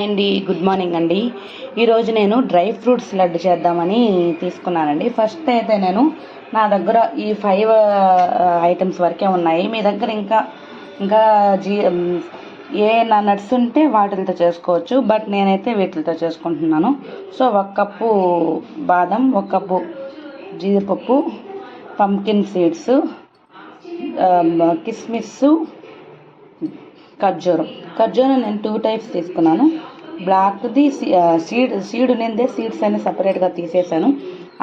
అండి good morning అండి. ఈరోజు నేను డ్రై ఫ్రూట్స్ లడ్డు చేద్దామని తీసుకున్నానండి. ఫస్ట్ అయితే నేను నా దగ్గర ఈ 5 ఐటమ్స్ వరకే ఉన్నాయి. మీ దగ్గర ఇంకా ఇంకా జీ ఏ నా నట్స్ ఉంటే వాటితో చేసుకోవచ్చు, బట్ నేనైతే వీటితో చేసుకుంటున్నాను. సో 1 కప్పు బాదం, 1 కప్పు జీడిపప్పు, పంకిన్ సీడ్స్, కిస్మిస్, ఖర్జూరం నేను 2 టైప్స్ తీసుకున్నాను. బ్లాక్ది సీడ్ ఉన్నదే, సీడ్స్ అన్ని సపరేట్గా తీసేసాను.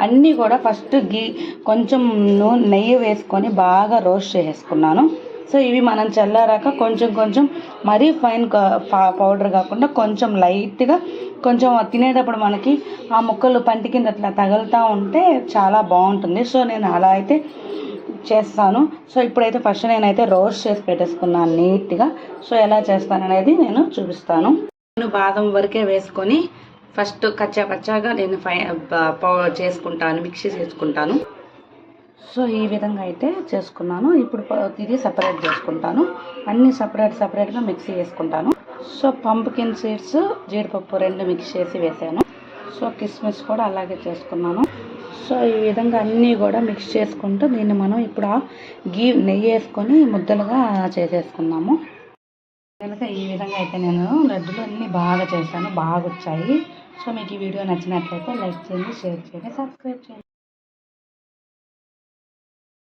అన్నీ కూడా ఫస్ట్ కొంచెం నెయ్యి వేసుకొని బాగా రోస్ట్ చేసేసుకున్నాను. సో ఇవి మనం చల్లారాక కొంచెం మరీ ఫైన్ పౌడర్ కాకుండా కొంచెం లైట్గా, కొంచెం తినేటప్పుడు మనకి ఆ ముక్కలు పంటి కింద అట్లా తగులుతూ ఉంటే చాలా బాగుంటుంది. సో నేను అలా అయితే చేస్తాను. సో ఇప్పుడైతే ఫస్ట్ నేనైతే రోస్ట్ చేసి పెట్టేసుకున్నాను నీట్గా. సో ఎలా చేస్తాననేది నేను చూపిస్తాను. నేను బాదం వరకే వేసుకొని ఫస్ట్ కచ్చాగా నేను చేసుకుంటాను, మిక్సీ చేసుకుంటాను. సో ఈ విధంగా అయితే చేసుకున్నాను. ఇప్పుడు ఇది సపరేట్ చేసుకుంటాను, అన్నీ సపరేట్గా మిక్సీ చేసుకుంటాను. సో పంప్కిన్ సీడ్స్, జీడిపప్పు 2 మిక్స్ చేసి వేసాను. సో కిస్మిస్ కూడా అలాగే చేసుకున్నాను. సో ఈ విధంగా అన్నీ కూడా మిక్స్ చేసుకుంటూ దీన్ని మనం ఇప్పుడు నెయ్యి వేసుకొని ముద్దలుగా చేసేసుకున్నాము. కనుక ఈ విధంగా అయితే నేను లడ్డులు అన్నీ బాగా చేశాను, బాగా వచ్చాయి. సో మీకు ఈ వీడియో నచ్చినట్లయితే లైక్ చేయండి, షేర్ చేయండి, సబ్స్క్రైబ్ చేయండి.